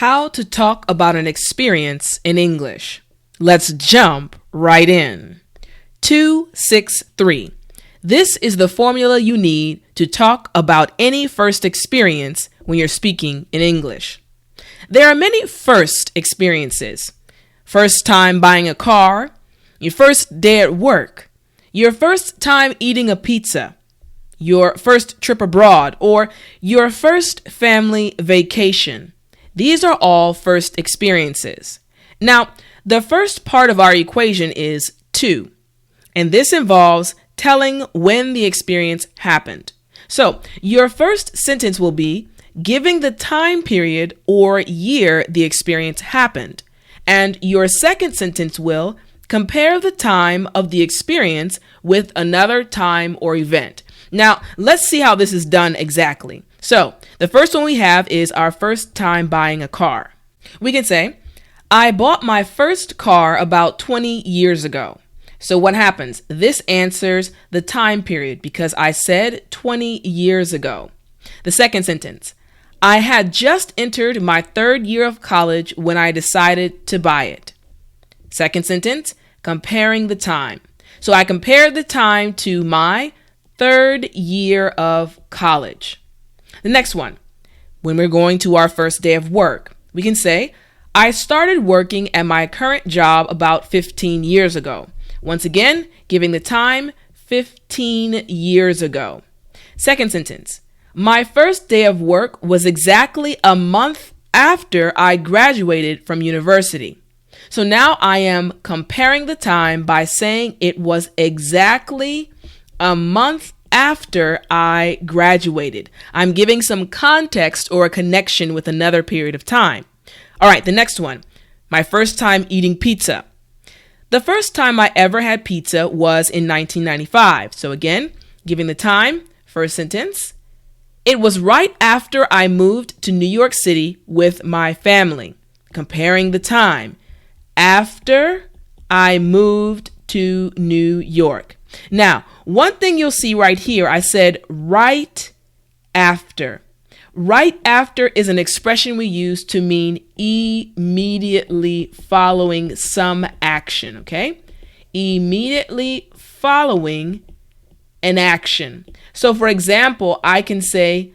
How to talk about an experience in English. Let's jump right in. 263. This is the formula you need to talk about any first experience when you're speaking in English. There are many first experiences. First time buying a car, your first day at work, your first time eating a pizza, your first trip abroad, or your first family vacation. These are all first experiences. Now, the first part of our equation is to, and this involves telling when the experience happened. So, your first sentence will be giving the time period or year the experience happened, and your second sentence will compare the time of the experience with another time or event. Now, let's see how this is done exactly. So, the first one we have is our first time buying a car. We can say, I bought my first car about 20 years ago. So what happens? This answers the time period because I said 20 years ago. The second sentence, I had just entered my third year of college when I decided to buy it. Second sentence, comparing the time. So I compared the time to my third year of college. The next one, when we're going to our first day of work, we can say, I started working at my current job about 15 years ago. Once again, giving the time, 15 years ago. Second sentence, my first day of work was exactly a month after I graduated from university. So now I am comparing the time by saying it was exactly a month after I graduated. I'm giving some context or a connection with another period of time. All right, the next one, my first time eating pizza. The first time I ever had pizza was in 1995. So again, giving the time, first sentence. It was right after I moved to New York City with my family. Comparing the time, after I moved to New York. Now, one thing you'll see right here, I said right after. Right after is an expression we use to mean immediately following some action, okay? Immediately following an action. So, for example, I can say,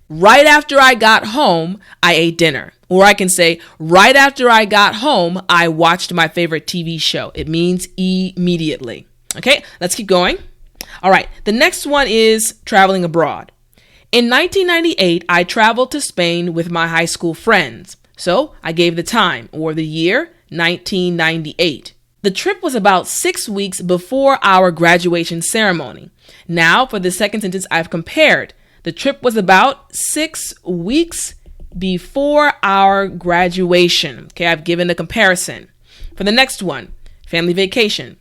right after I got home, I ate dinner. Or I can say, right after I got home, I watched my favorite TV show. It means immediately. Okay, let's keep going. All right, the next one is traveling abroad. In 1998, I traveled to Spain with my high school friends. So I gave the time or the year 1998. The trip was about 6 weeks before our graduation ceremony. Now for the second sentence, I've compared. The trip was about 6 weeks before our graduation. Okay, I've given a comparison. For the next one, family vacation.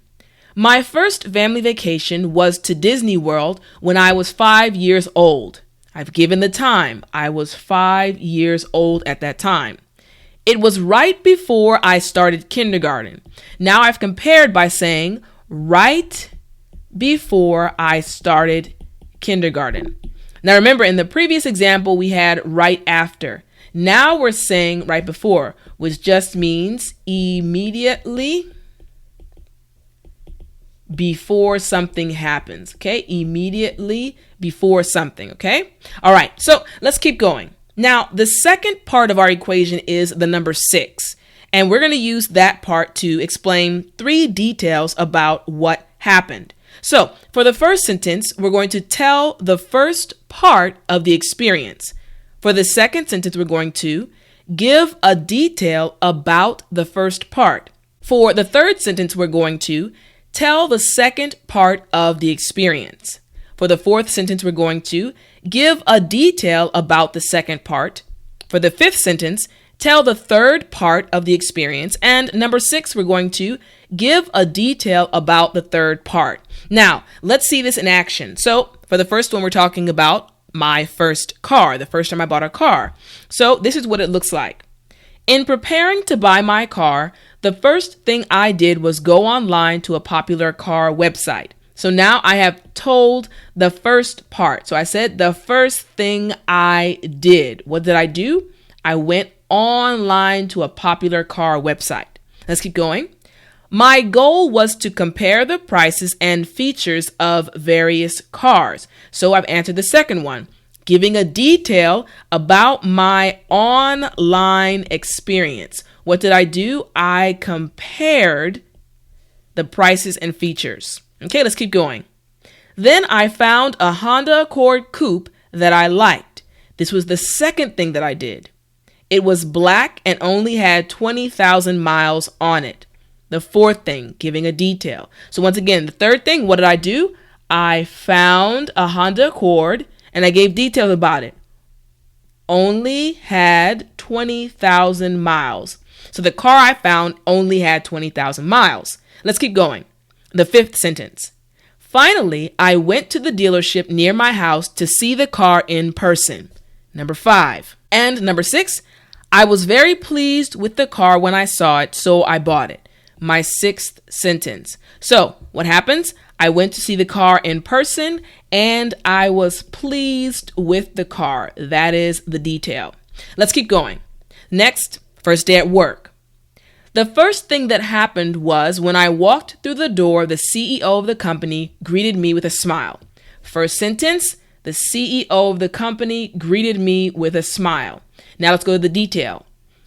My first family vacation was to Disney World when I was 5 years old. I've given the time. I was 5 years old at that time. It was right before I started kindergarten. Now I've compared by saying right before I started kindergarten. Now remember, in the previous example, we had right after. Now we're saying right before, which just means immediately before something happens, okay? Immediately before something, okay? All right, so let's keep going. Now, the second part of our equation is the number 6, and we're going to use that part to explain 3 details about what happened. So, for the first sentence, we're going to tell the first part of the experience. For the second sentence, we're going to give a detail about the first part. For the third sentence, we're going to tell the second part of the experience. For the fourth sentence, we're going to give a detail about the second part. For the fifth sentence, tell the third part of the experience. And number 6, we're going to give a detail about the third part. Now, let's see this in action. So for the first one, we're talking about my first car, the first time I bought a car. So this is what it looks like. In preparing to buy my car, the first thing I did was go online to a popular car website. So now I have told the first part. So I said the first thing I did. What did I do? I went online to a popular car website. Let's keep going. My goal was to compare the prices and features of various cars. So I've answered the second one, giving a detail about my online experience. What did I do? I compared the prices and features. Okay, let's keep going. Then I found a Honda Accord Coupe that I liked. This was the second thing that I did. It was black and only had 20,000 miles on it. The fourth thing, giving a detail. So once again, the third thing, what did I do? I found a Honda Accord and I gave details about it. Only had 20,000 miles. So the car I found only had 20,000 miles. Let's keep going. The fifth sentence. Finally, I went to the dealership near my house to see the car in person. Number 5. And number 6, I was very pleased with the car when I saw it, so I bought it. My sixth sentence. So what happens? I went to see the car in person and I was pleased with the car. That is the detail. Let's keep going. Next, first day at work. The first thing that happened was when I walked through the door, the CEO of the company greeted me with a smile. First sentence, the CEO of the company greeted me with a smile. Now let's go to the detail.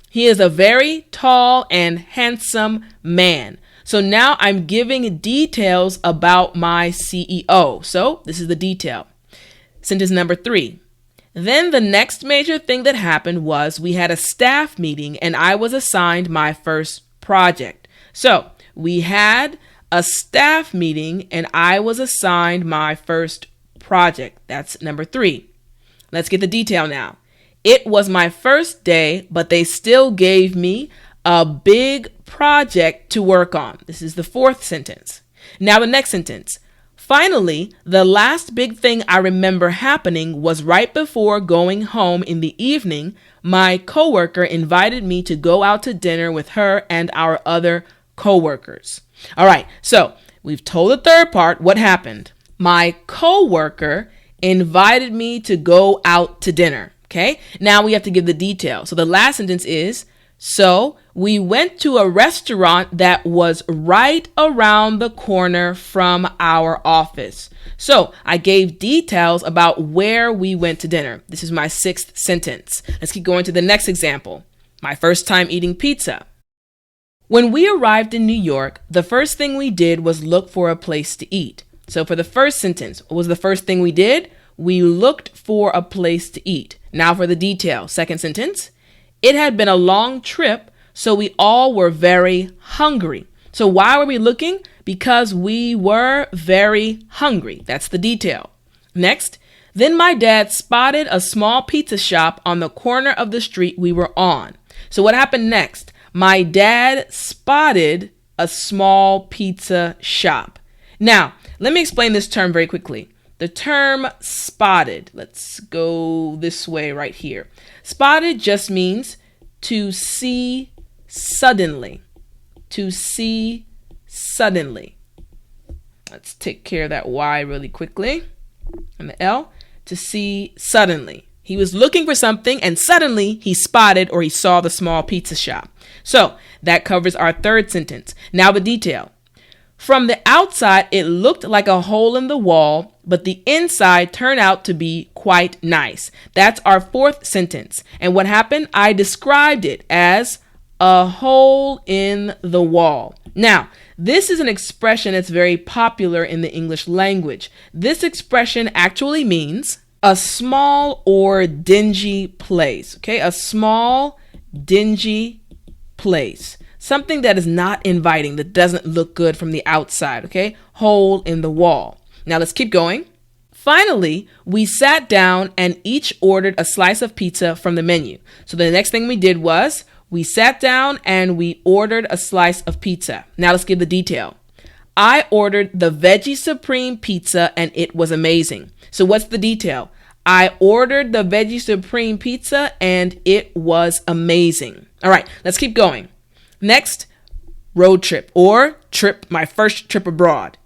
He is a very tall and handsome man. So now I'm giving details about my CEO. So this is the detail. Sentence number 3. Then the next major thing that happened was we had a staff meeting and I was assigned my first project. So we had a staff meeting and I was assigned my first project. That's number 3. Let's get the detail now. It was my first day, but they still gave me a big project to work on. This is the fourth sentence. Now the next sentence. Finally, the last big thing I remember happening was right before going home in the evening, my coworker invited me to go out to dinner with her and our other coworkers. All right, so we've told the third part. What happened? My coworker invited me to go out to dinner. Okay, now we have to give the detail. So the last sentence is, so we went to a restaurant that was right around the corner from our office. So I gave details about where we went to dinner. This is my sixth sentence. Let's keep going to the next example. My first time eating pizza. When we arrived in New York, the first thing we did was look for a place to eat. So for the first sentence, what was the first thing we did? We looked for a place to eat. Now for the detail. Second sentence. It had been a long trip, so we all were very hungry. So why were we looking? Because we were very hungry. That's the detail. Next, then my dad spotted a small pizza shop on the corner of the street we were on. So what happened next? My dad spotted a small pizza shop. Now, let me explain this term very quickly. The term spotted, let's go this way right here. Spotted just means to see suddenly. To see suddenly. Let's take care of that Y really quickly. And the L, to see suddenly. He was looking for something and suddenly he spotted or he saw the small pizza shop. So that covers our third sentence. Now the detail. From the outside, it looked like a hole in the wall, but the inside turned out to be quite nice. That's our fourth sentence. And what happened? I described it as a hole in the wall. Now, this is an expression that's very popular in the English language. This expression actually means a small or dingy place. Okay, a small, dingy place. Something that is not inviting, that doesn't look good from the outside, okay? Hole in the wall. Now let's keep going. Finally, we sat down and each ordered a slice of pizza from the menu. So the next thing we did was we sat down and we ordered a slice of pizza. Now let's give the detail. I ordered the veggie supreme pizza and it was amazing. So what's the detail? I ordered the veggie supreme pizza and it was amazing. All right, let's keep going. Next, road trip or trip, my first trip abroad.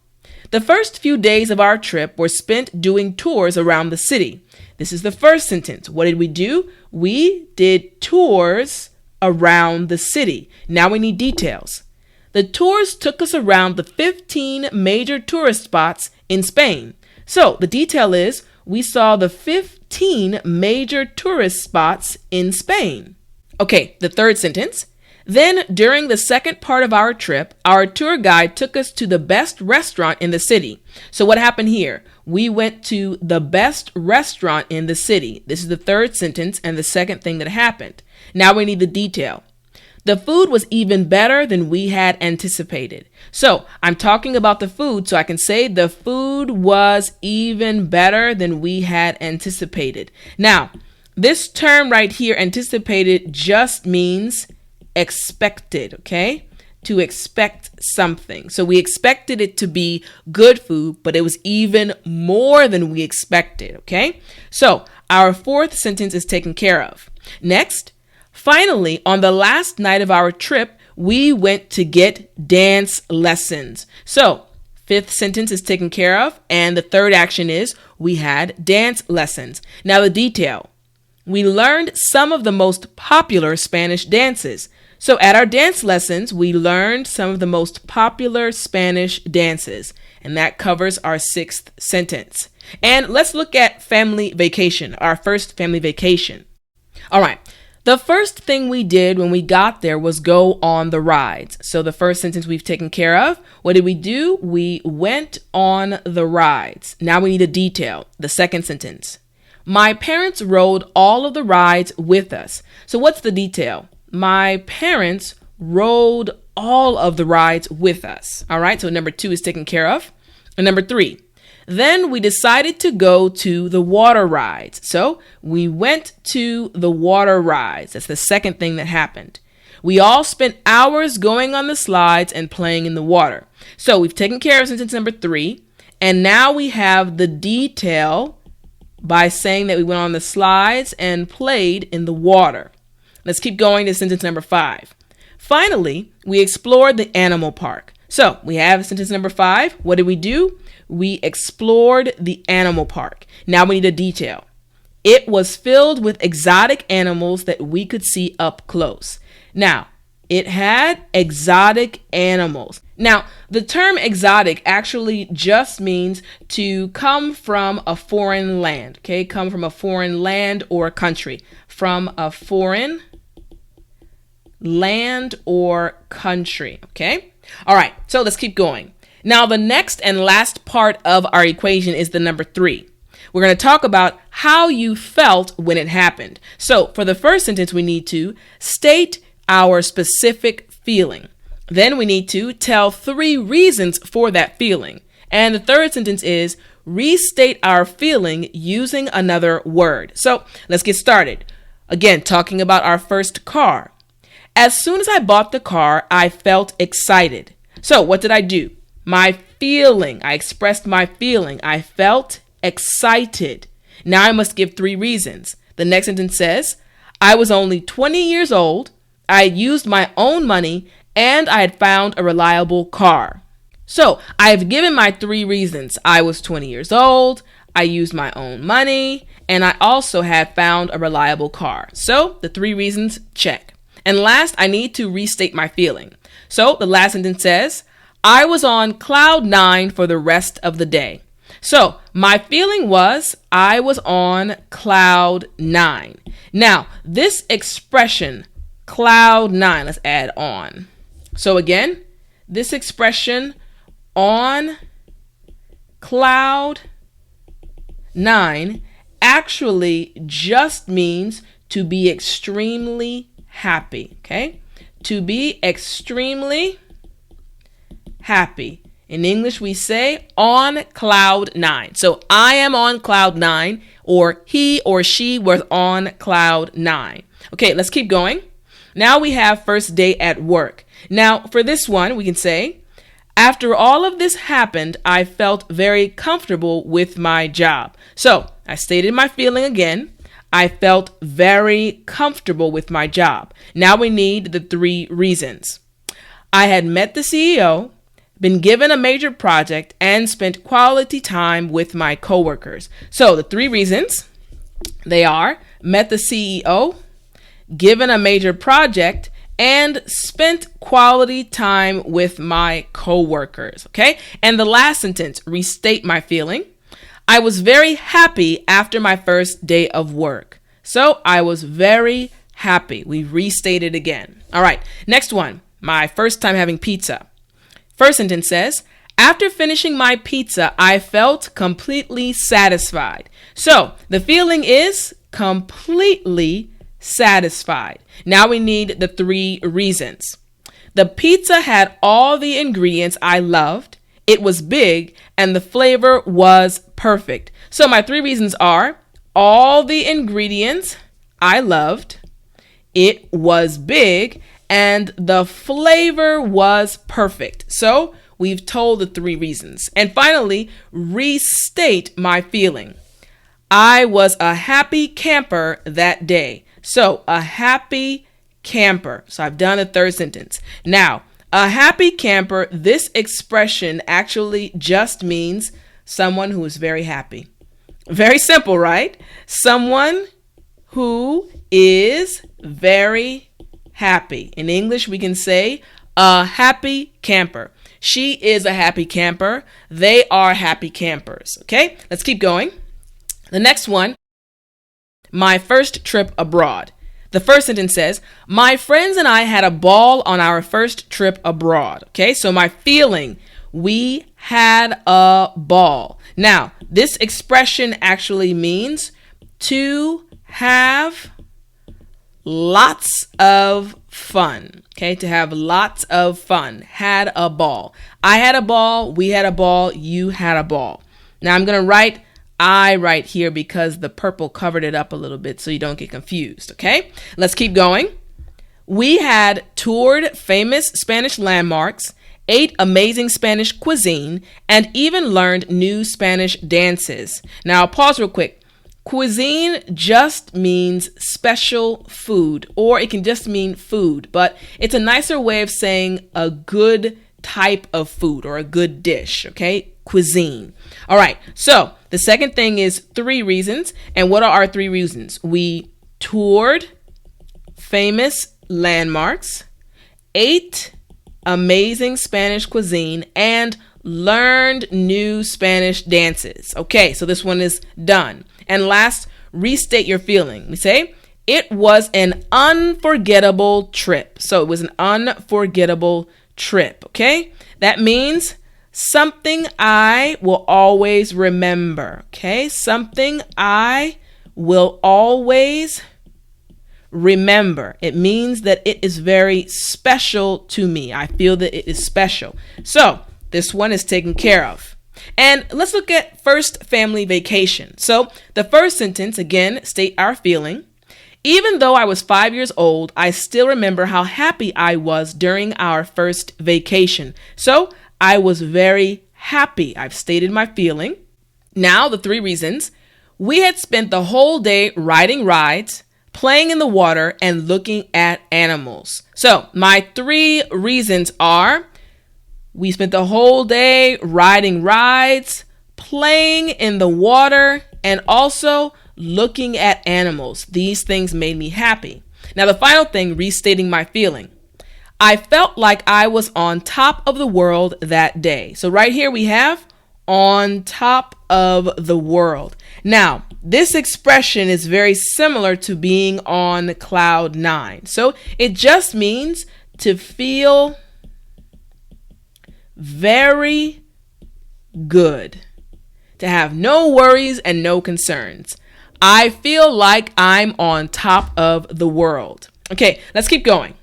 The first few days of our trip were spent doing tours around the city. This is the first sentence. What did we do? We did tours around the city. Now we need details. The tours took us around the 15 major tourist spots in Spain. So the detail is we saw the 15 major tourist spots in Spain. Okay, the third sentence. Then, during the second part of our trip, our tour guide took us to the best restaurant in the city. So what happened here? We went to the best restaurant in the city. This is the third sentence and the second thing that happened. Now we need the detail. The food was even better than we had anticipated. So I'm talking about the food, so I can say the food was even better than we had anticipated. Now, this term right here, anticipated, just means expected, okay? To expect something. So we expected it to be good food, but it was even more than we expected, okay? So our fourth sentence is taken care of. Next, finally, on the last night of our trip, we went to get dance lessons. So fifth sentence is taken care of, and the third action is we had dance lessons. Now the detail. We learned some of the most popular Spanish dances. So at our dance lessons, we learned some of the most popular Spanish dances, and that covers our sixth sentence. And let's look at family vacation, our first family vacation. All right. The first thing we did when we got there was go on the rides. So the first sentence we've taken care of. What did we do? We went on the rides. Now we need a detail. The second sentence. My parents rode all of the rides with us. So what's the detail? My parents rode all of the rides with us. All right, so number 2 is taken care of. And number 3, then we decided to go to the water rides. So we went to the water rides. That's the second thing that happened. We all spent hours going on the slides and playing in the water. So we've taken care of sentence number 3. And now we have the detail by saying that we went on the slides and played in the water. Let's keep going to sentence number 5. Finally, we explored the animal park. So we have sentence number 5. What did we do? We explored the animal park. Now we need a detail. It was filled with exotic animals that we could see up close. Now, it had exotic animals. Now, the term exotic actually just means to come from a foreign land, okay? Come from a foreign land or country. From a foreign land or country, okay? All right, so let's keep going. Now, the next and last part of our equation is the number 3. We're going to talk about how you felt when it happened. So for the first sentence, we need to state our specific feeling. Then we need to tell 3 reasons for that feeling. And the third sentence is restate our feeling using another word. So let's get started. Again, talking about our first car. As soon as I bought the car, I felt excited. So what did I do? My feeling. I expressed my feeling. I felt excited. Now I must give 3 reasons. The next sentence says, I was only 20 years old. I used my own money and I had found a reliable car. So I have given my 3 reasons. I was 20 years old. I used my own money and I also had found a reliable car. So the 3 reasons, check. And last, I need to restate my feeling. So the last sentence says, I was on cloud 9 for the rest of the day. So my feeling was I was on cloud 9. Now, this expression, cloud 9, let's add on. So again, this expression, on cloud 9, actually just means to be extremely happy, okay? To be extremely happy. In English, we say on cloud 9. So I am on cloud 9, or he or she was on cloud 9. Okay, let's keep going. Now we have first day at work. Now for this one, we can say, after all of this happened, I felt very comfortable with my job. So I stated my feeling again. I felt very comfortable with my job. Now we need the 3 reasons. I had met the CEO, been given a major project, and spent quality time with my coworkers. So the 3 reasons, they are met the CEO, given a major project, and spent quality time with my coworkers. Okay? And the last sentence, restate my feeling. I was very happy after my first day of work. So I was very happy. We restated again. All right. Next one, my first time having pizza. First sentence says, after finishing my pizza, I felt completely satisfied. So the feeling is completely satisfied. Now we need the 3 reasons. The pizza had all the ingredients I loved. It was big and the flavor was perfect. So my 3 reasons are all the ingredients I loved, it was big, and the flavor was perfect. So we've told the 3 reasons. And finally, restate my feeling. I was a happy camper that day. So a happy camper. So I've done a 3rd sentence. Now, a happy camper, this expression actually just means someone who is very happy. Very simple, right? Someone who is very happy. In English, we can say a happy camper. She is a happy camper. They are happy campers. Okay, let's keep going. The next one, my first trip abroad. The first sentence says, my friends and I had a ball on our first trip abroad. Okay, so my feeling, we had a ball. Now, this expression actually means to have lots of fun. Okay, to have lots of fun. Had a ball. I had a ball, we had a ball, you had a ball. Now I'm going to write I right here because the purple covered it up a little bit so you don't get confused. Okay, let's keep going. We had toured famous Spanish landmarks, ate amazing Spanish cuisine, and even learned new Spanish dances. Now, I'll pause real quick. Cuisine just means special food, or it can just mean food, but it's a nicer way of saying a good type of food or a good dish, okay? Cuisine. All right, so the second thing is 3 reasons. And what are our 3 reasons? We toured famous landmarks, ate amazing Spanish cuisine, and learned new Spanish dances. Okay, so this one is done. And last, restate your feeling. We say, it was an unforgettable trip. So it was an unforgettable trip, okay? That means something I will always remember, okay? Something I will always remember. It means that it is very special to me. I feel that it is special. So this one is taken care of. And let's look at first family vacation. So the first sentence, again, state our feeling. Even though I was 5 years old, I still remember how happy I was during our first vacation. So I was very happy. I've stated my feeling. Now the 3 reasons. We had spent the whole day riding rides, playing in the water, and looking at animals. So my 3 reasons are, we spent the whole day riding rides, playing in the water, and also looking at animals. These things made me happy. Now the final thing, restating my feeling. I felt like I was on top of the world that day. So right here we have on top of the world. Now, this expression is very similar to being on cloud 9. So it just means to feel very good, to have no worries and no concerns. I feel like I'm on top of the world. Okay, let's keep going.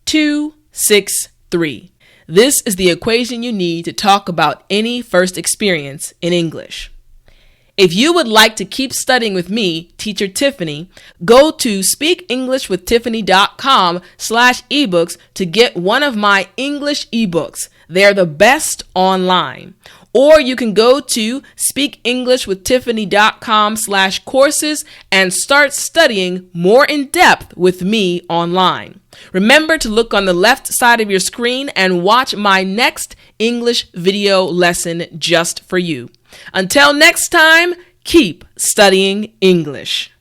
2, 6, 3. This is the equation you need to talk about any first experience in English. If you would like to keep studying with me, Teacher Tiffani, go to speakenglishwithtiffani.com/ebooks to get one of my English ebooks. They're the best online. Or you can go to speakenglishwithtiffani.com/courses and start studying more in depth with me online. Remember to look on the left side of your screen and watch my next English video lesson just for you. Until next time, keep studying English.